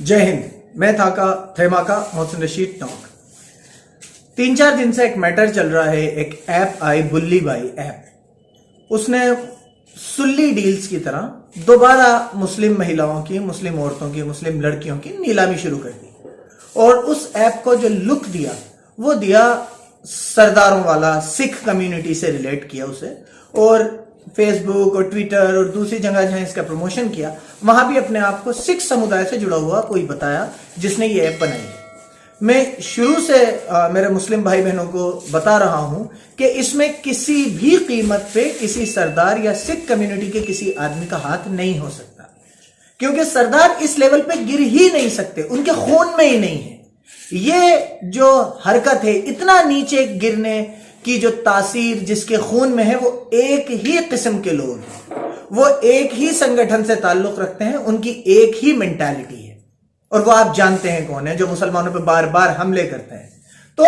जय हिंद। मैं था थेमाका मोहसिन रशीद टॉक। 3-4 दिन से एक मैटर चल रहा है। एक ऐप आई, बुल्ली बाई ऐप। उसने सुल्ली डील्स की तरह दोबारा मुस्लिम महिलाओं की, मुस्लिम औरतों की, मुस्लिम लड़कियों की नीलामी शुरू कर दी। और उस ऐप को जो लुक दिया वो दिया सरदारों वाला, सिख कम्युनिटी से रिलेट किया उसे। और फेसबुक और ट्विटर और दूसरी जगह जहां इसका प्रमोशन किया वहां भी अपने आप को सिख समुदाय से जुड़ा हुआ कोई बताया जिसने ये ऐप बनाई है। मैं शुरू से मेरे मुस्लिम भाई बहनों को बता रहा हूं कि इसमें किसी भी कीमत पे किसी सरदार या सिख कम्युनिटी के किसी आदमी का हाथ नहीं हो सकता, क्योंकि सरदार इस लेवल पे गिर ही नहीं सकते, उनके खून में ही नहीं है। ये जो हरकत है, इतना नीचे गिरने की जो तासीर जिसके खून में है, वो एक ही किस्म के लोग हैं, वो एक ही संगठन से ताल्लुक रखते हैं, उनकी एक ही मेंटालिटी है। और वो आप जानते हैं कौन है, जो मुसलमानों पे बार बार हमले करते हैं। तो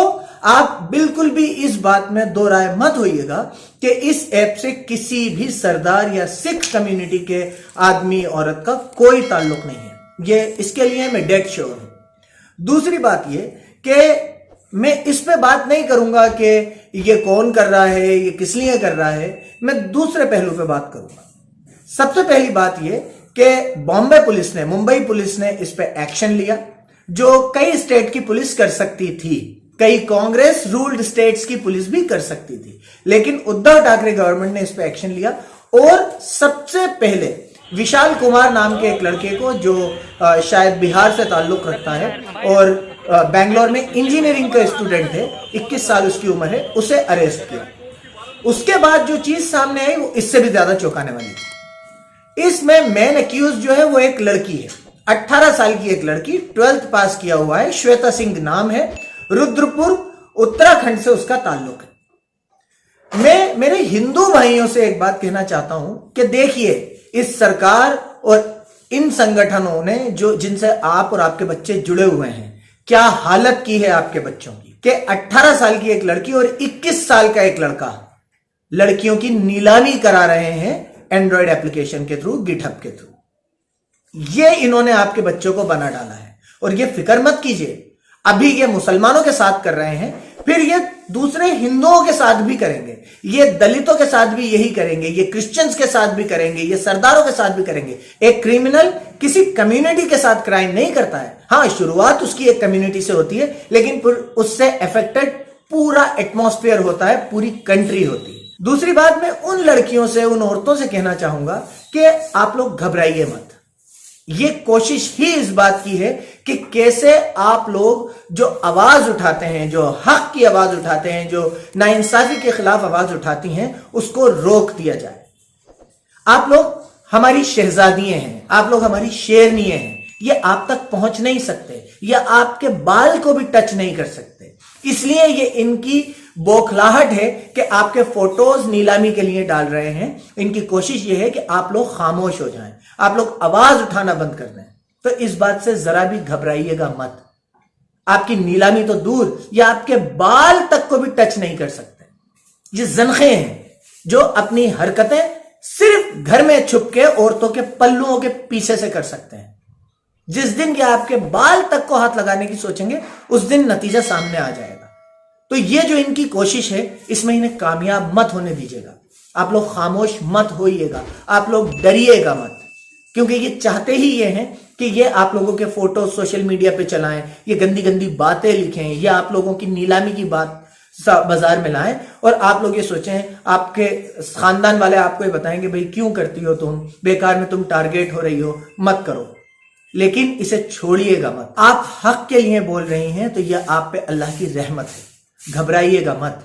आप बिल्कुल भी इस बात में दो राय मत होइएगा कि इस ऐप से किसी भी सरदार या सिख कम्युनिटी के आदमी औरत का कोई ताल्लुक नहीं है। ये इसके लिए मैं डेड श्योर हूं। दूसरी बात ये कि मैं इस पे बात नहीं करूंगा कि ये कौन कर रहा है, ये किस लिए कर रहा है। मैं दूसरे पहलू पे बात करूंगा। सबसे पहली बात ये कि बॉम्बे पुलिस ने, मुंबई पुलिस ने इस पे एक्शन लिया, जो कई स्टेट की पुलिस कर सकती थी, कई कांग्रेस रूल्ड स्टेट्स की पुलिस भी कर सकती थी, लेकिन उद्धव ठाकरे गवर्नमेंट ने इस पे एक्शन लिया। और सबसे पहले विशाल कुमार नाम के एक लड़के को, जो शायद बिहार से ताल्लुक रखता है और बैंगलोर में इंजीनियरिंग का स्टूडेंट है, 21 साल उसकी उम्र है, उसे अरेस्ट किया। उसके बाद जो चीज सामने आई वो इससे भी ज्यादा चौंकाने वाली थी। इसमें मेन अक्यूज जो है वो एक लड़की है, 18 साल की एक लड़की, 12th पास किया हुआ है, श्वेता सिंह नाम है, रुद्रपुर उत्तराखंड से उसका ताल्लुक है। मैं मेरे हिंदू भाइयों से एक बात कहना चाहता हूं कि देखिए, इस सरकार और इन संगठनों ने जो जिनसे आप और आपके बच्चे जुड़े हुए हैं, क्या हालत की है आपके बच्चों की, कि 18 साल की एक लड़की और 21 साल का एक लड़का लड़कियों की नीलामी करा रहे हैं एंड्रॉयड एप्लीकेशन के थ्रू, गिटहब के थ्रू। ये इन्होंने आपके बच्चों को बना डाला है। और ये फिक्र मत कीजिए, अभी ये मुसलमानों के साथ कर रहे हैं, फिर ये दूसरे हिंदुओं के साथ भी करेंगे, ये दलितों के साथ भी यही करेंगे, ये क्रिश्चियंस के साथ भी करेंगे, ये सरदारों के साथ भी करेंगे। एक क्रिमिनल किसी कम्युनिटी के साथ क्राइम नहीं करता है। हाँ, शुरुआत उसकी एक कम्युनिटी से होती है, लेकिन फिर उससे अफेक्टेड पूरा एटमॉस्फेयर होता है, पूरी कंट्री होती है। दूसरी बात, मैं उन लड़कियों से, उन औरतों से कहना चाहूंगा कि आप लोग घबराइए मत। ये कोशिश ही इस बात की है कि कैसे आप लोग जो आवाज उठाते हैं, जो हक की आवाज उठाते हैं, जो नाइंसाफी के खिलाफ आवाज उठाती हैं, उसको रोक दिया जाए। आप लोग हमारी शहजादियां हैं, आप लोग हमारी शेरनियां हैं। ये आप तक पहुंच नहीं सकते, या आपके बाल को भी टच नहीं कर सकते। इसलिए ये इनकी बौखलाहट है कि आपके फोटोज नीलामी के लिए डाल रहे हैं। इनकी कोशिश ये है कि आप लोग खामोश हो जाएं, आप लोग आवाज उठाना बंद कर दें। तो इस बात से जरा भी घबराइएगा मत। आपकी नीलामी तो दूर, या आपके बाल तक को भी टच नहीं कर सकते। ये जनखे हैं जो अपनी हरकतें सिर्फ घर में छुप के औरतों के पल्लुओं के पीछे से कर सकते हैं। जिस दिन ये आपके बाल तक को हाथ लगाने की सोचेंगे, उस दिन नतीजा सामने आ जाएगा। तो ये जो इनकी कोशिश है, इसमें इन्हें कामयाब मत होने दीजिएगा। आप लोग खामोश मत होइएगा, आप लोग डरिएगा मत, क्योंकि ये चाहते ही ये हैं कि ये आप लोगों के फोटो सोशल मीडिया पे चलाएं, ये गंदी गंदी बातें लिखें, ये आप लोगों की नीलामी की बात बाजार में लाएं, और आप लोग ये सोचें, आपके खानदान वाले आपको ये बताएंगे, भाई क्यों करती हो तुम, बेकार में तुम टारगेट हो रही हो, मत करो। लेकिन इसे छोड़िएगा मत। आप हक के लिए बोल रही हैं तो यह आप पे अल्लाह की रहमत है, घबराइएगा मत।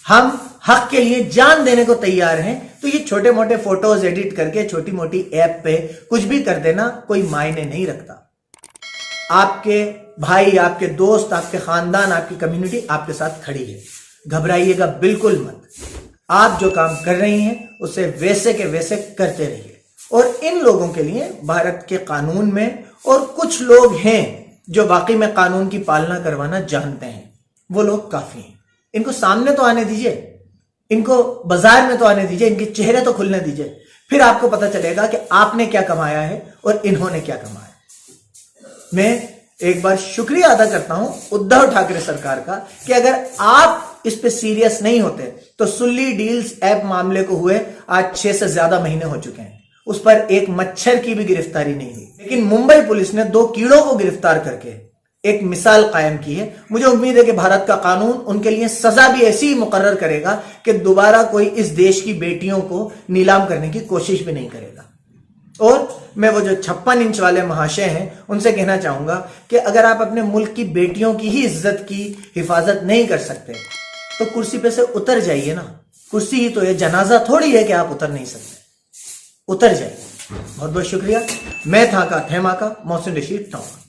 हम हक के लिए जान देने को तैयार हैं। तो ये छोटे मोटे फोटोज एडिट करके छोटी मोटी ऐप पे कुछ भी कर देना कोई मायने नहीं रखता। आपके भाई, आपके दोस्त, आपके खानदान, आपकी कम्युनिटी आपके साथ खड़ी है। घबराइएगा बिल्कुल मत। आप जो काम कर रही हैं उसे वैसे के वैसे करते रहिए। और इन लोगों के लिए भारत के कानून में, और कुछ लोग हैं जो वाकई में कानून की पालना करवाना जानते हैं, वो लोग काफी हैं। इनको सामने तो आने दीजिए, इनको बाजार में तो आने दीजिए, इनके चेहरे तो खुलने दीजिए, फिर आपको पता चलेगा कि आपने क्या कमाया है और इन्होंने क्या कमाया है। मैं एक बार शुक्रिया अदा करता हूं उद्धव ठाकरे सरकार का कि अगर आप इस पे सीरियस नहीं होते तो सुल्ली डील्स ऐप मामले को हुए आज 6 से ज्यादा महीने हो चुके हैं, उस पर एक मच्छर की भी गिरफ्तारी नहीं हुई। लेकिन मुंबई पुलिस ने 2 कीड़ों को गिरफ्तार करके एक मिसाल कायम की है। मुझे उम्मीद है कि भारत का कानून उनके लिए सजा भी ऐसी ही मुकर्रर करेगा कि दोबारा कोई इस देश की बेटियों को नीलाम करने की कोशिश भी नहीं करेगा। और मैं वो जो 56 इंच वाले महाशय हैं उनसे कहना चाहूंगा कि अगर आप अपने मुल्क की बेटियों की ही इज्जत की हिफाजत नहीं कर सकते तो कुर्सी पे से उतर जाइए ना। कुर्सी ही तो है, जनाजा थोड़ी है कि आप उतर नहीं सकते। उतर जाइए। बहुत बहुत शुक्रिया। मैं था का थैमा का मोहसिन रशीद टॉक।